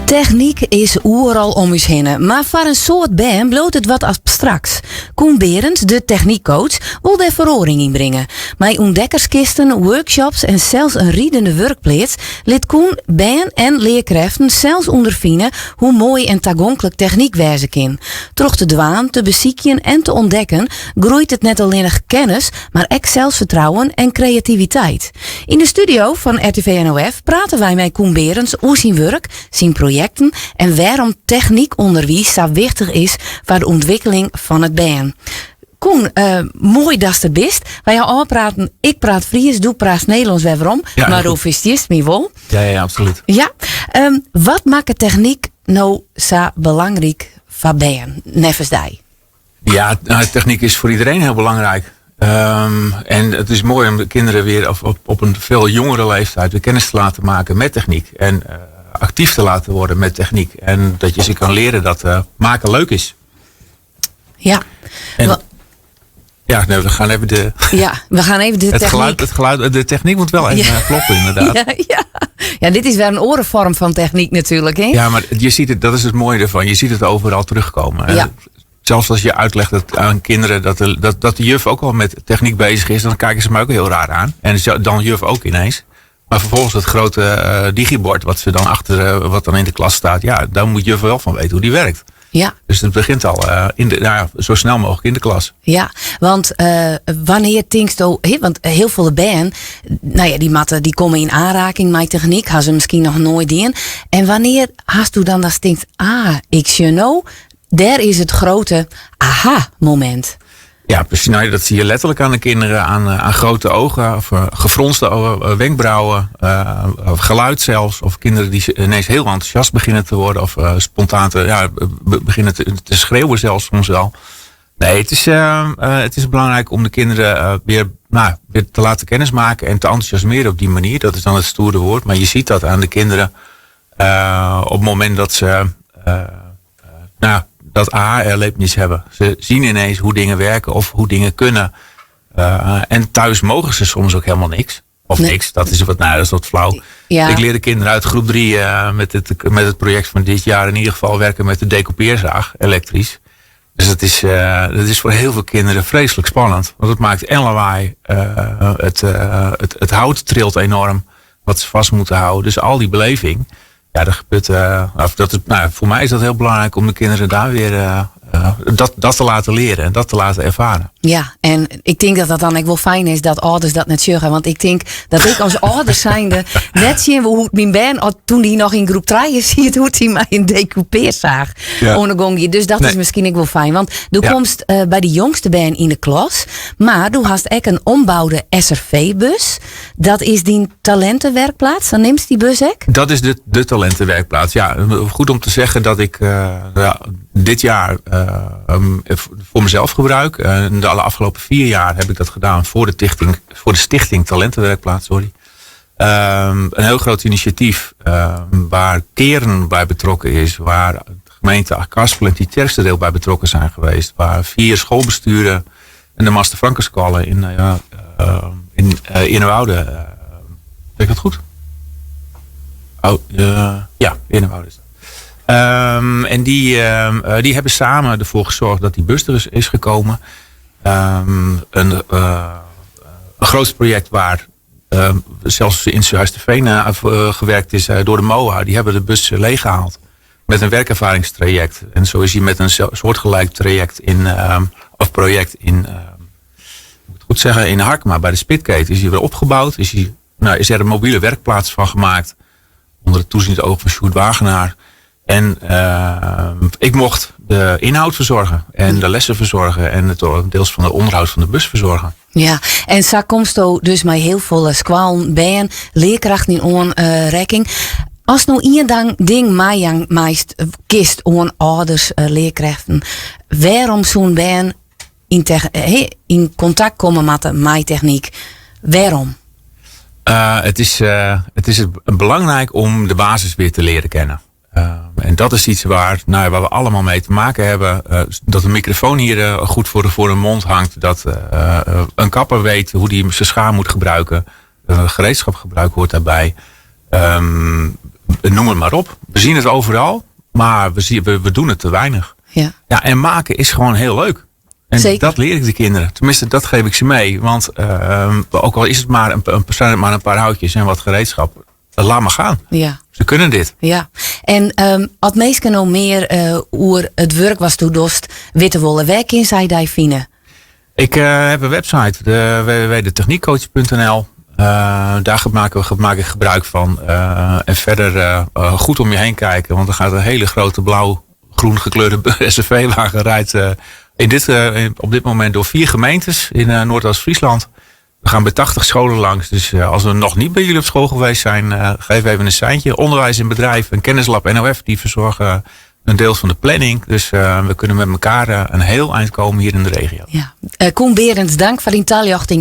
Techniek is overal om ons heen, maar voor een soort band bloot het wat abstracts. Koen Berends, de techniekcoach, wil daar verandering in brengen. Met ontdekkerskisten, workshops en zelfs een riedende werkplaats liet Koen band en leerkrachten zelfs ondervinden hoe mooi en toegankelijk techniek wezen kan. Troch te dwaan, te bezieken en te ontdekken groeit het net alleen kennis, maar ook zelfvertrouwen en creativiteit. In de studio van RTV NOF praten wij met Koen Berends over zijn werk, zijn projecten en waarom techniekonderwijs zo wichtig is voor de ontwikkeling van het band. Koen, mooi dat je er bent. Wij gaan al praten. Ik praat Fries, doe praat Nederlands waarom. Ja, maar hoe is het me wel? Ja, absoluut. Ja. Wat maakt techniek nou zo belangrijk voor band? Nevens die. Ja, techniek is voor iedereen heel belangrijk. En het is mooi om de kinderen weer op een veel jongere leeftijd weer kennis te laten maken met techniek. En actief te laten worden met techniek. En dat je ze kan leren dat maken leuk is. Ja. En, we gaan even de... Ja, we gaan even de techniek. Het geluid, de techniek moet wel even kloppen inderdaad. Ja, dit is weer een orenvorm van techniek natuurlijk. Hè? Ja, maar je ziet het, dat is het mooie ervan. Je ziet het overal terugkomen. Ja. Zelfs als je uitlegt aan kinderen dat de juf ook al met techniek bezig is, dan kijken ze me ook heel raar aan. En dan juf ook ineens. Maar vervolgens het grote digibord wat ze dan achter, wat dan in de klas staat, ja, daar moet juf wel van weten hoe die werkt. Ja. Dus het begint al zo snel mogelijk in de klas. Ja, want wanneer denkst je, want heel veel band, die matten die komen in aanraking met techniek, gaan ze misschien nog nooit in. En wanneer haast u dan dat denkt, ik zie nou, daar is het grote aha-moment. Ja, precies. Nou, dat zie je letterlijk aan de kinderen. Aan grote ogen, of gefronste wenkbrauwen, of geluid zelfs. Of kinderen die ineens heel enthousiast beginnen te worden. Of spontaan beginnen te schreeuwen zelfs soms wel. Nee, het is belangrijk om de kinderen weer te laten kennismaken en te enthousiasmeren op die manier. Dat is dan het stoere woord. Maar je ziet dat aan de kinderen op het moment dat ze... dat aha-erlevenis hebben. Ze zien ineens hoe dingen werken of hoe dingen kunnen. En thuis mogen ze soms ook helemaal niks. Of niks, dat is wat flauw. Ja. Ik leer de kinderen uit groep 3 met het project van dit jaar in ieder geval werken met de decoupeerzaag, elektrisch. Dus dat is voor heel veel kinderen vreselijk spannend. Want het maakt en lawaai. Het hout trilt enorm wat ze vast moeten houden. Dus al die beleving... Ja, voor mij is dat heel belangrijk om de kinderen daar weer dat te laten leren en dat te laten ervaren. Ja, en ik denk dat dan ook wel fijn is dat ouders dat net zeggen. Want ik denk dat ik als ouders zijnde net zien hoe het mijn band, toen die nog in groep 3 ziet, hoe hij mij een decoupeerzaag ondergong. Dus dat is misschien ook wel fijn. Want du komst bij de jongste band in de klas, maar du hast ook een ombouwde SRV-bus. Dat is die talentenwerkplaats. Dan neemt die bus ook? Dat is de talentenwerkplaats. Ja, goed om te zeggen dat ik dit jaar voor mezelf gebruik. De afgelopen 4 jaar heb ik dat gedaan voor de stichting Talentenwerkplaats. Sorry. Een heel groot initiatief waar Keren bij betrokken is. Waar de gemeente Karspel en Titersterdeel bij betrokken zijn geweest. Waar 4 schoolbesturen en de Master Frankenskolen in Innerwoude. Zeg ik dat goed? Innerwoude is dat. En die hebben samen ervoor gezorgd dat die bus er is gekomen. Een groot project waar zelfs in Huis-te-Veen gewerkt is door de MOA. Die hebben de bus leeggehaald met een werkervaringstraject. En zo is hij met een soortgelijk project in Harkema bij de Spitketen is hij weer opgebouwd. Is er een mobiele werkplaats van gemaakt onder het toezicht oog van Sjoerd Wagenaar. En ik mocht de inhoud verzorgen en de lessen verzorgen en deels van de onderhoud van de bus verzorgen. Ja, en zo komst dus met heel veel squalen bij leerkrachten in onrekking. Als nou één ding meest kist aan ouders, leerkrachten, waarom zo'n band in contact komen met de techniek? Waarom? Het is belangrijk om de basis weer te leren kennen. En dat is iets waar we allemaal mee te maken hebben. Dat een microfoon hier goed voor een mond hangt. Dat een kapper weet hoe hij zijn schaar moet gebruiken. Gereedschapgebruik hoort daarbij. Noem het maar op. We zien het overal, maar we doen het te weinig. Ja. Ja, en maken is gewoon heel leuk. En zeker. Dat leer ik de kinderen. Tenminste, dat geef ik ze mee. Want ook al is het maar een paar houtjes en wat gereedschap. Laat maar gaan. Ja. Ze kunnen dit. Ja. En als meesten nog meer hoe het werk was toedost witte wollen. Waar kun zij daar vinden? Ik heb een website. www.techniekcoach.nl. Daar maak ik gebruik van. En verder goed om je heen kijken. Want er gaat een hele grote blauw-groen gekleurde SUV-wagen rijdt op dit moment door 4 gemeentes in Noordoost-Friesland. We gaan bij 80 scholen langs. Dus als we nog niet bij jullie op school geweest zijn, geef even een seintje. Onderwijs in bedrijf en Kennislab NOF, die verzorgen een deel van de planning. Dus we kunnen met elkaar een heel eind komen hier in de regio. Ja. Koen Berends, dank voor die taljachting